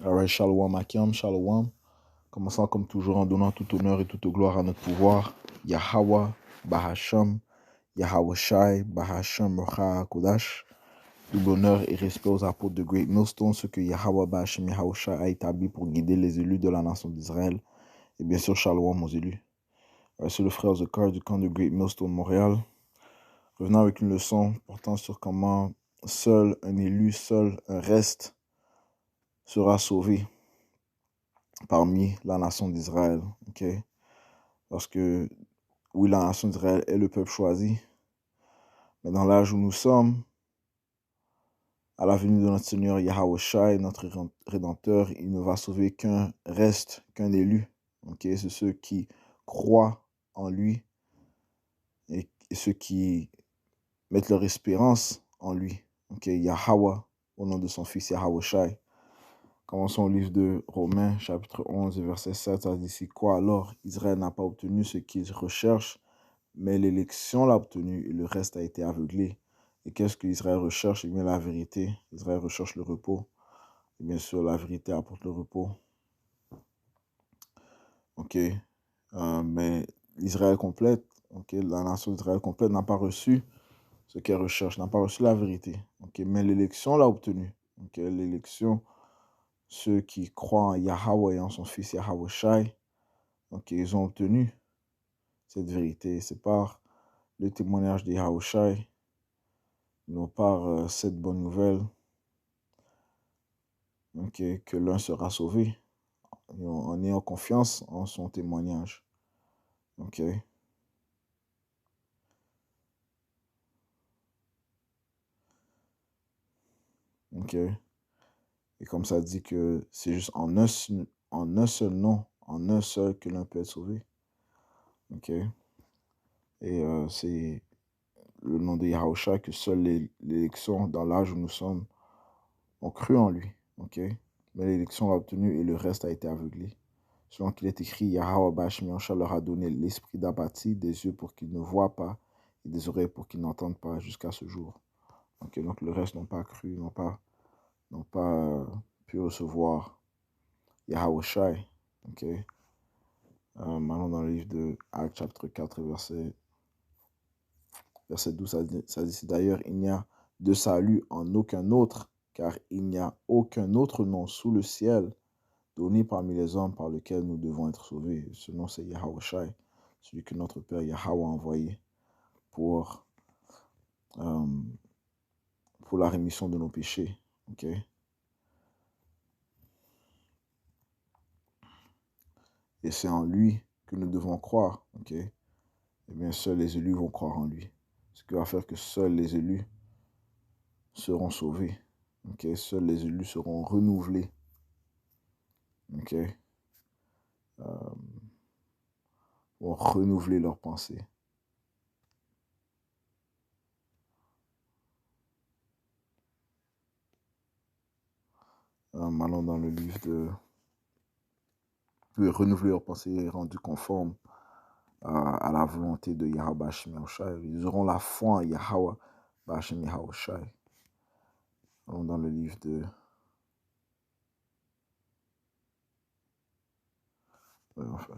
Alright, Shalom Akim, Shalom. Commençons comme toujours en donnant tout honneur et toute gloire à notre pouvoir. Yahweh, Bahasham, Yahweh Shai, Bahasham, Rocha Kodash. Double honneur et respect aux apôtres de Great Millstone, ce que Yahweh Bahasham, Yahweh Shai a établi pour guider les élus de la nation d'Israël. Et bien sûr, Shalom aux élus. C'est le frère Zekar du camp de Great Millstone Montréal. Revenant avec une leçon portant sur comment seul un élu, seul un reste sera sauvé parmi la nation d'Israël, ok? Parce que, oui, la nation d'Israël est le peuple choisi, mais dans l'âge où nous sommes, à la venue de notre Seigneur Yahweh Shai, notre Rédempteur, il ne va sauver qu'un reste, qu'un élu, ok? C'est ceux qui croient en lui et ceux qui mettent leur espérance en lui, ok? Yahweh, au nom de son fils Yahweh Shai. Commençons au livre de Romains, chapitre 11, verset 7, ça dit ici, quoi alors? Israël n'a pas obtenu ce qu'il recherche, mais l'élection l'a obtenu et le reste a été aveuglé. Et qu'est-ce que Israël recherche? Eh bien, la vérité. Israël recherche le repos. Et bien sûr, la vérité apporte le repos. Ok. Mais l'Israël complète, ok, la nation d'Israël complète n'a pas reçu ce qu'elle recherche, n'a pas reçu la vérité. Ok. Mais l'élection l'a obtenu. Ok. L'élection, ceux qui croient en Yahweh et en son fils Yahweh Shai, ok, ils ont obtenu cette vérité. C'est par le témoignage de Yahweh Shai, non par cette bonne nouvelle, okay, que l'un sera sauvé en ayant confiance en son témoignage. Ok. Ok. Et comme ça dit que c'est juste en un seul nom, en un seul que l'un peut être sauvé. Ok. Et c'est le nom de Yahushua que seule l'élection dans l'âge où nous sommes ont cru en lui. Ok. Mais l'élection l'a obtenu et le reste a été aveuglé. Selon qu'il est écrit, Yahweh Bashmi leur a donné l'esprit d'apathie, des yeux pour qu'ils ne voient pas et des oreilles pour qu'ils n'entendent pas jusqu'à ce jour. Okay, donc le reste n'ont pas cru, n'ont pas pu recevoir Yahweh Shai. Okay. Maintenant dans le livre de Actes chapitre 4 verset 12, ça dit d'ailleurs, il n'y a de salut en aucun autre, car il n'y a aucun autre nom sous le ciel donné parmi les hommes par lequel nous devons être sauvés. Ce nom, c'est Yahweh Shai, celui que notre Père Yahweh a envoyé pour la rémission de nos péchés. Okay? Et c'est en lui que nous devons croire. Okay? Eh bien, seuls les élus vont croire en lui. Ce qui va faire que seuls les élus seront sauvés. Okay? Seuls les élus seront renouvelés. Okay? Vont renouveler leurs pensées. Maintenant dans le livre de renouveler leurs pensées rendues conformes à la volonté de Yahweh Bashim Yahushai. Ils auront la foi en Yahweh Bashim Yahushai. Dans le livre de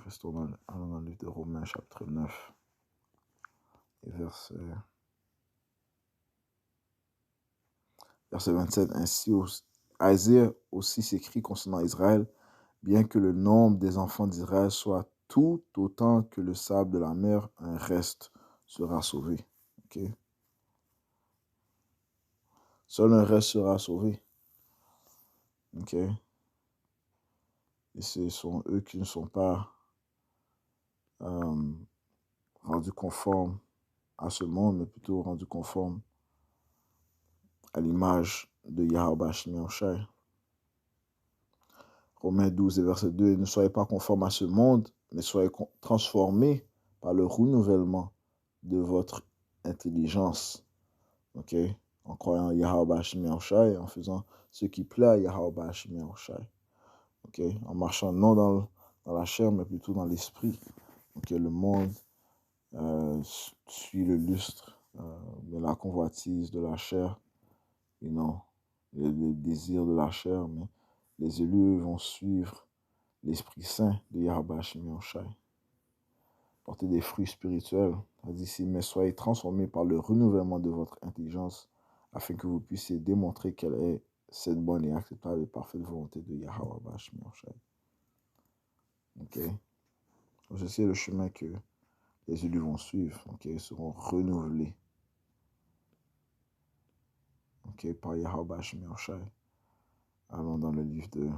restons dans le livre de Romains chapitre 9 et verset 27. Ainsi, Isaiah aussi s'écrit concernant Israël, bien que le nombre des enfants d'Israël soit tout autant que le sable de la mer, un reste sera sauvé. Okay? Seul un reste sera sauvé. Okay? Et ce sont eux qui ne sont pas rendus conformes à ce monde, mais plutôt rendus conformes à l'image de Yahweh Bashim Yahushai. Romains 12 et verset 2, ne soyez pas conformes à ce monde, mais soyez transformés par le renouvellement de votre intelligence. Ok? En croyant Yahweh Bashim Yahushai, en faisant ce qui plaît à Yahweh Bashim Yahushai. Ok? En marchant non dans la chair, mais plutôt dans l'esprit. Ok? Le monde suit le lustre de la convoitise de la chair, et non le désir de la chair, mais les élus vont suivre l'Esprit Saint de Yahweh Hashem Yahushai. Portez des fruits spirituels. D'ici, mais soyez transformés par le renouvellement de votre intelligence afin que vous puissiez démontrer quelle est cette bonne et acceptable et parfaite volonté de Yahweh Hashem Yahushai. Ok? Donc, c'est le chemin que les élus vont suivre. Ok? Ils seront renouvelés. Ok? Par Yahweh Hashem Yahushai. Allons dans le livre de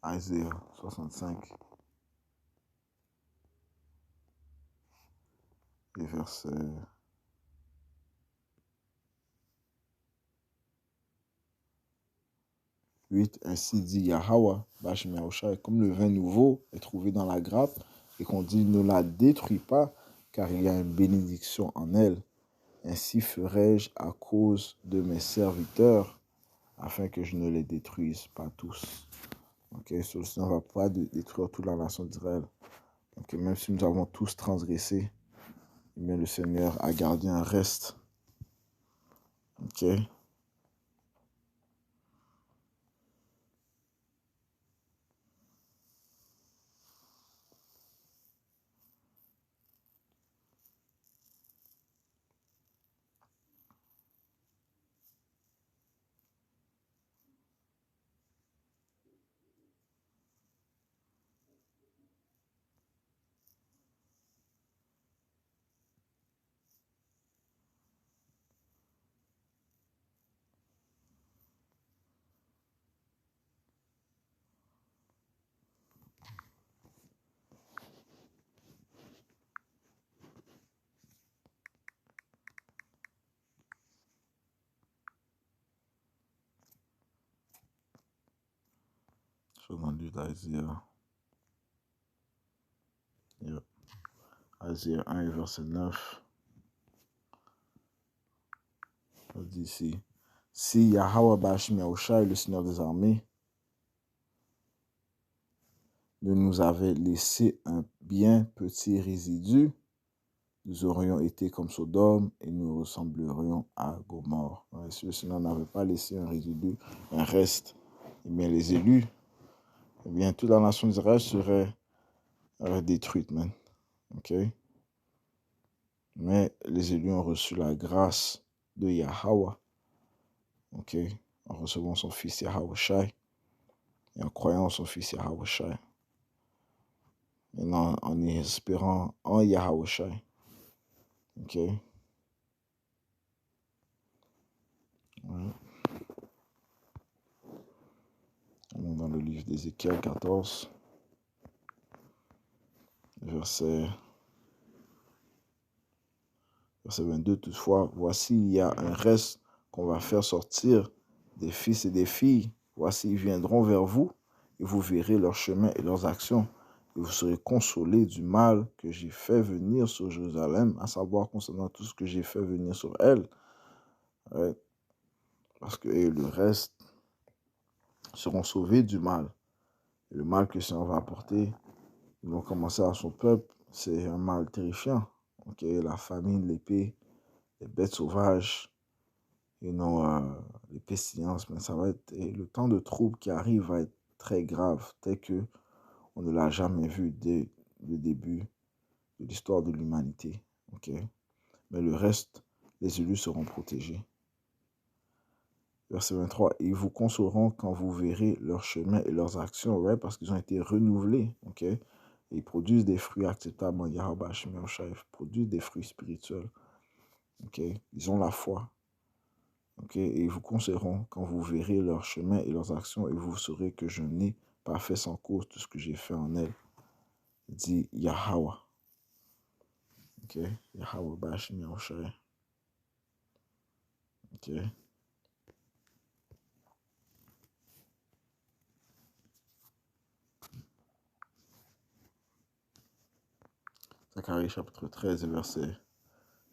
Isaïe 65 et verset 8. Ainsi dit Yahweh, Hashem Yahushai, comme le vin nouveau est trouvé dans la grappe et qu'on dit ne la détruis pas car il y a une bénédiction en elle. Ainsi ferai-je à cause de mes serviteurs afin que je ne les détruise pas tous. Ok, ceci ne va pas détruire toute la nation d'Israël. Donc, même si nous avons tous transgressé, eh bien, le Seigneur a gardé un reste. Ok. Je suis dans le livre d'Isaiah. Isaiah 1 et verset 9. On dit ici, si Yahweh Hashem Yahushai, le Seigneur des armées, ne nous avait laissé un bien petit résidu, nous aurions été comme Sodome et nous ressemblerions à Gomorrhe. Si le Seigneur n'avait pas laissé un résidu, un reste, eh bien les élus, eh bien toute la nation d'Israël serait détruite, man. Ok? Mais les élus ont reçu la grâce de Yahweh. Ok? En recevant son fils Yahweh Shai et en croyant en son fils Yahweh Shai. Et en espérant en Yahweh Shai. Ok? Ouais. On est dans le livre d'Ézéchiel 14, verset 22. Toutefois, voici, il y a un reste qu'on va faire sortir des fils et des filles. Voici, ils viendront vers vous et vous verrez leurs chemins et leurs actions. Et vous serez consolés du mal que j'ai fait venir sur Jérusalem, à savoir concernant tout ce que j'ai fait venir sur elle. Ouais. Parce que le reste seront sauvés du mal. Et le mal que le Seigneur va apporter, ils vont commencer à son peuple, c'est un mal terrifiant. Okay? La famine, l'épée, les bêtes sauvages, et non les pestilences, mais ça va être, et le temps de trouble qui arrive va être très grave, tel que on ne l'a jamais vu dès le début de l'histoire de l'humanité. Okay? Mais le reste, les élus seront protégés. Verset 23, ils vous consoleront quand vous verrez leurs chemins et leurs actions, ouais, parce qu'ils ont été renouvelés. Okay? Et ils produisent des fruits acceptables en Yahweh Hashem Yahushai, ils produisent des fruits spirituels. Okay? Ils ont la foi. Okay? Et ils vous conseilleront quand vous verrez leurs chemins et leurs actions, et vous saurez que je n'ai pas fait sans cause tout ce que j'ai fait en elle, dit Yahweh. Okay? Yahweh Hashem Yahushai. Okay? Zacharie chapitre 13, verset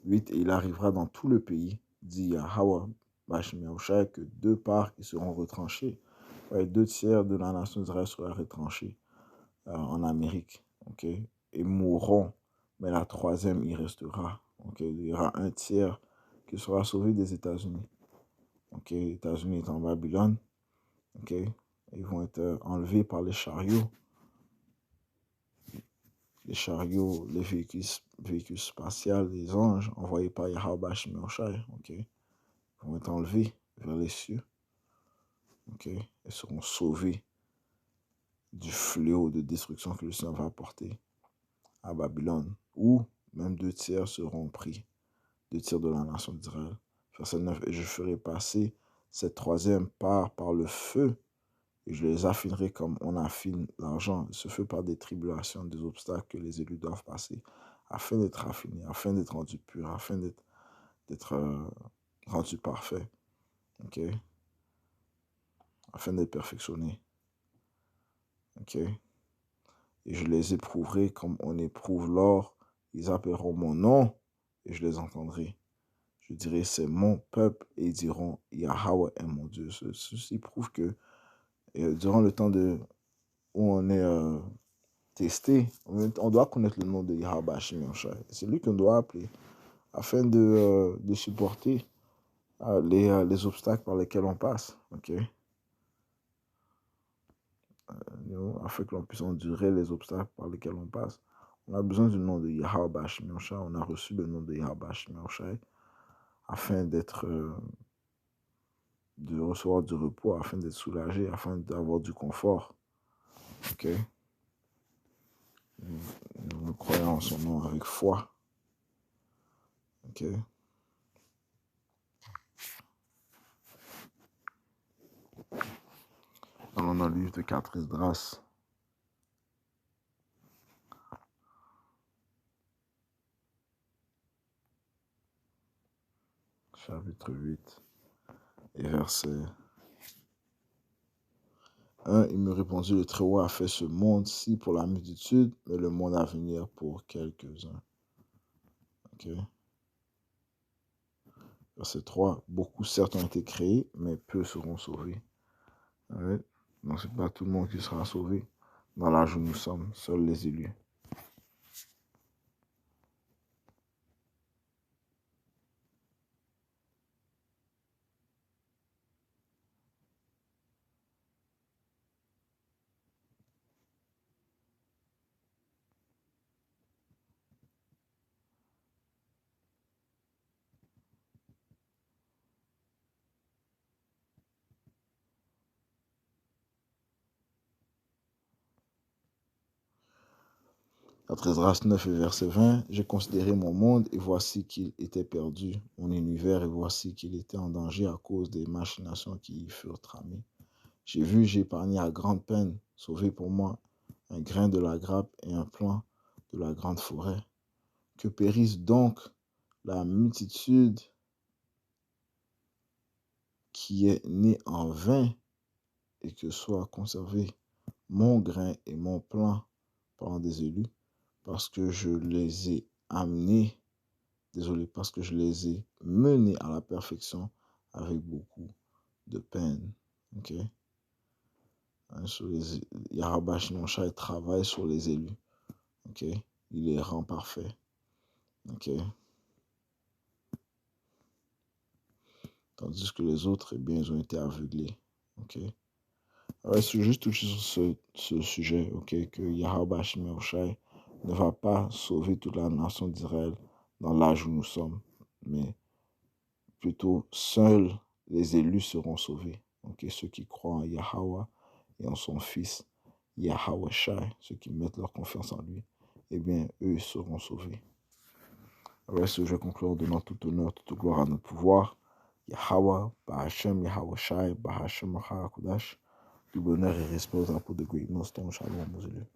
8. Et il arrivera dans tout le pays, dit Yahweh Hashem Yahushai, que deux parts qui seront retranchées. Ouais, 2/3 de la nation d'Israël sera retranchée en Amérique. Okay? Et mourront, mais la troisième y restera. Okay? Il y aura 1/3 qui sera sauvé des États-Unis. Ok, les États-Unis est en Babylone. Ok, ils vont être enlevés par les chariots. Les chariots, les véhicules spatiaux, les anges envoyés par Yahweh Shai. Ok, ils vont être enlevés vers les cieux. Ok, ils seront sauvés du fléau de destruction que le Seigneur va apporter à Babylone, où même 2 tiers seront pris, 2 tiers de la nation d'Israël. Verset 9, et je ferai passer cette troisième part par le feu, et je les affinerai comme on affine l'argent. Ce feu par des tribulations, des obstacles que les élus doivent passer, afin d'être affinés, afin d'être rendus purs, afin d'être rendus parfaits, ok, afin d'être perfectionnés. Ok. Et je les éprouverai comme on éprouve l'or. Ils appelleront mon nom et je les entendrai. Je dirai, c'est mon peuple, et ils diront, Yahweh est mon Dieu. Ceci prouve que durant le temps où on est testé, on doit connaître le nom de Yahweh Hashem Yahushua. C'est lui qu'on doit appeler afin de supporter les obstacles par lesquels on passe. Okay? Afin que l'on puisse endurer les obstacles par lesquels on passe. On a besoin du nom de Yahweh Hashem Yahushua. On a reçu le nom de Yahweh Hashem Yahushua afin de recevoir du repos, afin d'être soulagé, afin d'avoir du confort. Ok? Nous croyons en son nom avec foi. Ok? Allons dans le livre de 4 Esdras. Chapitre 8 et verset 1. Il me répondit, le Très-Haut a fait ce monde-ci pour la multitude, mais le monde à venir pour quelques-uns. Ok? Verset 3. Beaucoup certes ont été créés, mais peu seront sauvés. Ouais. Donc c'est pas tout le monde qui sera sauvé. Dans l'âge où nous sommes, seuls les élus. Esdras 9 et verset 20, j'ai considéré mon monde et voici qu'il était perdu, mon univers, et voici qu'il était en danger à cause des machinations qui y furent tramées. J'ai vu, j'ai épargné à grande peine, sauvé pour moi un grain de la grappe et un plant de la grande forêt. Que périsse donc la multitude qui est née en vain et que soit conservé mon grain et mon plant par des élus, parce que je les ai amenés, parce que je les ai menés à la perfection avec beaucoup de peine. Ok? Yahweh Shai travaille sur les élus. Ok? Il les rend parfaits. Ok? Tandis que les autres, eh bien, ils ont été aveuglés. Ok? Alors, c'est juste toucher sur ce sujet, ok? Que Yahweh Shai ne va pas sauver toute la nation d'Israël dans l'âge où nous sommes, mais plutôt seuls les élus seront sauvés. Okay? Ceux qui croient en Yahweh et en son Fils, Yahweh Shai, ceux qui mettent leur confiance en lui, eh bien, eux seront sauvés. Avec ce, je vais conclure en donnant tout honneur, toute gloire à notre pouvoir. Yahweh, Bahashem, Yahweh Shai, Bahashem, Machakudash, du bonheur et respect aux apôtres de Great Noston, Shalom, Moselle.